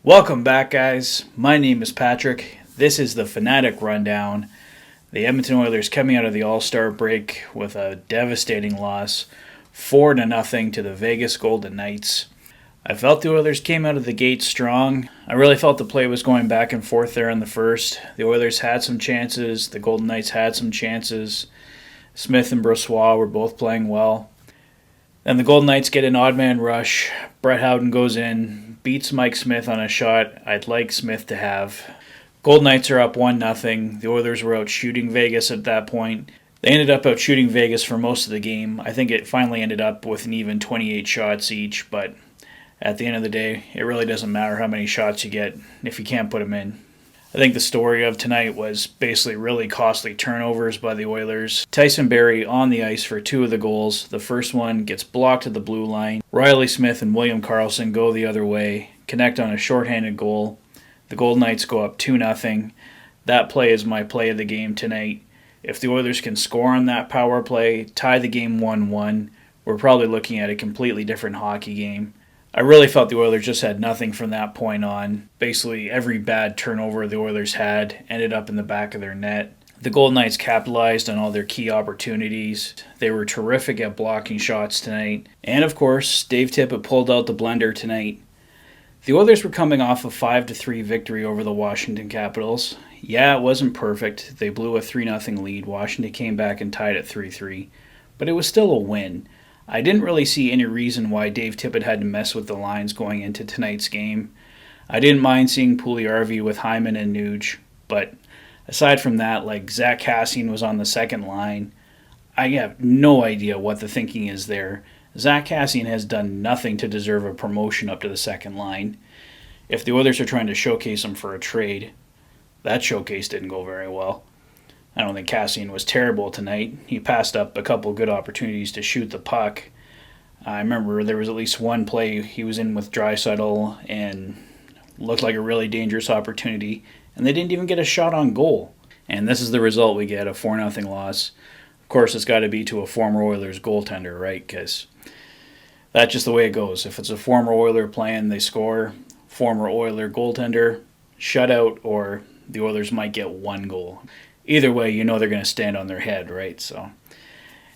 Welcome back, guys. My name is Patrick. This is the Fanatic Rundown. The Edmonton Oilers coming out of the All-Star break with a devastating loss, 4-0 to the Vegas Golden Knights. I felt the Oilers came out of the gate strong. I really felt the play was going back and forth there in the first. The Oilers had some chances. The Golden Knights had some chances. Smith and Brossoit were both playing well. Then the Golden Knights get an odd man rush. Brett Howden goes in, beats Mike Smith on a shot I'd like Smith to have. Golden Knights are up 1-0. The Oilers were out shooting Vegas at that point. They ended up out shooting Vegas for most of the game. I think it finally ended up with an even 28 shots each, but at the end of the day, it really doesn't matter how many shots you get if you can't put them in. I think the story of tonight was basically really costly turnovers by the Oilers. Tyson Barrie on the ice for two of the goals. The first one gets blocked at the blue line. Riley Smith and William Karlsson go the other way, connect on a shorthanded goal. The Golden Knights go up 2-0. That play is my play of the game tonight. If the Oilers can score on that power play, tie the game 1-1, we're probably looking at a completely different hockey game. I really felt the Oilers just had nothing from that point on. Basically, every bad turnover the Oilers had ended up in the back of their net. The Golden Knights capitalized on all their key opportunities. They were terrific at blocking shots tonight. And of course, Dave Tippett pulled out the blender tonight. The Oilers were coming off a 5-3 victory over the Washington Capitals. Yeah, it wasn't perfect. They blew a 3-0 lead. Washington came back and tied at 3-3. But it was still a win. I didn't really see any reason why Dave Tippett had to mess with the lines going into tonight's game. I didn't mind seeing Puljujärvi with Hyman and Nuge, but aside from that, like Zach Kassian was on the second line. I have no idea what the thinking is there. Zach Kassian has done nothing to deserve a promotion up to the second line. If the Oilers are trying to showcase him for a trade, that showcase didn't go very well. I don't think Kassian was terrible tonight. He passed up a couple good opportunities to shoot the puck. I remember there was at least one play he was in with Draisaitl and looked like a really dangerous opportunity, and they didn't even get a shot on goal. And this is the result we get, a 4-0 loss. Of course, it's got to be to a former Oilers goaltender, right? Because that's just the way it goes. If it's a former Oiler playing, they score. Former Oiler goaltender, shutout, or the Oilers might get one goal. Either way, you know they're going to stand on their head, right? So,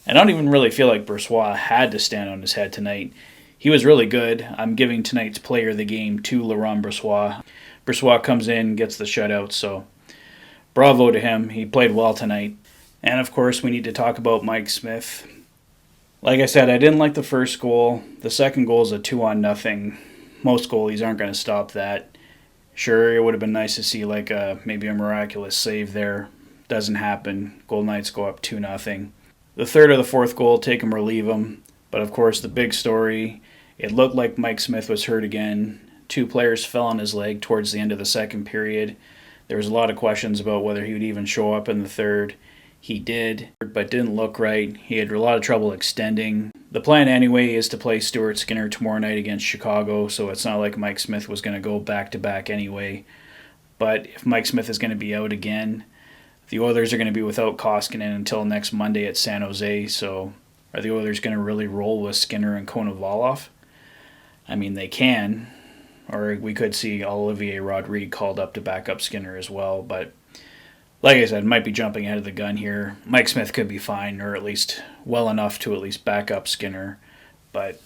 I don't even really feel like Brossoit had to stand on his head tonight. He was really good. I'm giving tonight's player of the game to Laurent Brossoit. Brossoit comes in, gets the shutout, so bravo to him. He played well tonight. And of course, we need to talk about Mike Smith. Like I said, I didn't like the first goal. The second goal is a 2-0. Most goalies aren't going to stop that. Sure, it would have been nice to see maybe a miraculous save there. Doesn't happen. Golden Knights go up 2-0. The third or the fourth goal, take them or leave them. But of course, the big story, it looked like Mike Smith was hurt again. Two players fell on his leg towards the end of the second period. There was a lot of questions about whether he would even show up in the third. He did, but didn't look right. He had a lot of trouble extending. The plan anyway is to play Stuart Skinner tomorrow night against Chicago, so it's not like Mike Smith was going to go back-to-back anyway. But if Mike Smith is going to be out again, the Oilers are going to be without Koskinen until next Monday at San Jose, so are the Oilers going to really roll with Skinner and Konovalov? I mean, they can, or we could see Olivier Rodrigue called up to back up Skinner as well, but like I said, might be jumping ahead of the gun here. Mike Smith could be fine, or at least well enough to at least back up Skinner, but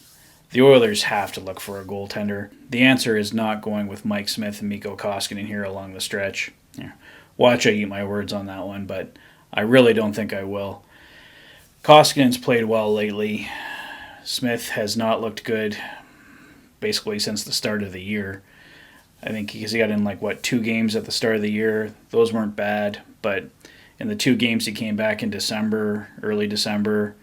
the Oilers have to look for a goaltender. The answer is not going with Mike Smith and Mikko Koskinen here along the stretch. Yeah. Watch I eat my words on that one, but I really don't think I will. Koskinen's played well lately. Smith has not looked good basically since the start of the year. I think he got in 2 games at the start of the year. Those weren't bad, but in the 2 games he came back in December, early December,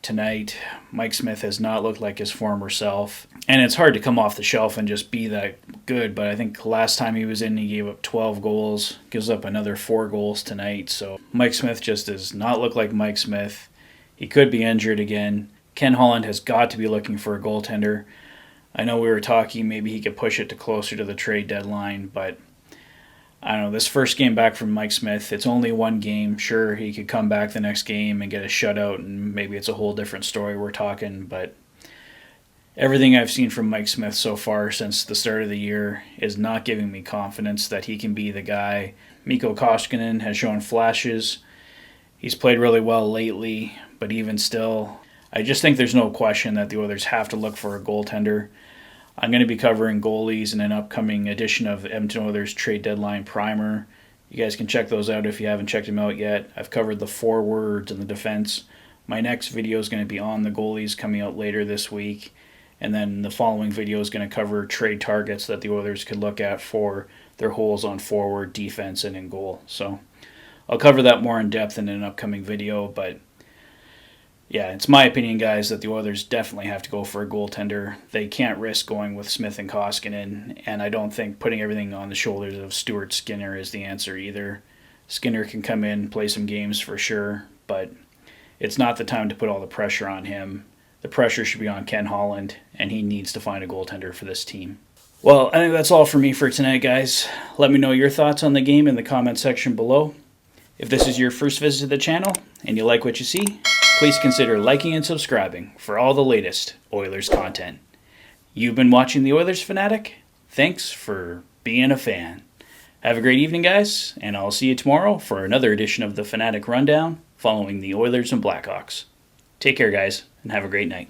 tonight, Mike Smith has not looked like his former self. And it's hard to come off the shelf and just be that good, but I think last time he was in, he gave up 12 goals, gives up another 4 goals tonight. So Mike Smith just does not look like Mike Smith. He could be injured again. Ken Holland has got to be looking for a goaltender. I know we were talking maybe he could push it to closer to the trade deadline, but I don't know, this first game back from Mike Smith, it's only 1 game. Sure, he could come back the next game and get a shutout, and maybe it's a whole different story we're talking, but Everything I've seen from Mike Smith so far since the start of the year is not giving me confidence that he can be the guy. Mikko Koskinen has shown flashes. He's played really well lately, but even still, I just think there's no question that the Oilers have to look for a goaltender. I'm going to be covering goalies in an upcoming edition of Edmonton Oilers Trade Deadline Primer. You guys can check those out if you haven't checked them out yet. I've covered the forwards and the defense. My next video is going to be on the goalies coming out later this week. And then the following video is going to cover trade targets that the Oilers could look at for their holes on forward, defense, and in goal. So I'll cover that more in depth in an upcoming video. But yeah, it's my opinion, guys, that the Oilers definitely have to go for a goaltender. They can't risk going with Smith and Koskinen. And I don't think putting everything on the shoulders of Stuart Skinner is the answer either. Skinner can come in, play some games for sure, but it's not the time to put all the pressure on him. The pressure should be on Ken Holland, and he needs to find a goaltender for this team. Well, I think that's all for me for tonight, guys. Let me know your thoughts on the game in the comment section below. If this is your first visit to the channel and you like what you see, please consider liking and subscribing for all the latest Oilers content. You've been watching the Oilers Fanatic. Thanks for being a fan. Have a great evening, guys, and I'll see you tomorrow for another edition of the Fanatic Rundown following the Oilers and Blackhawks. Take care, guys, and have a great night.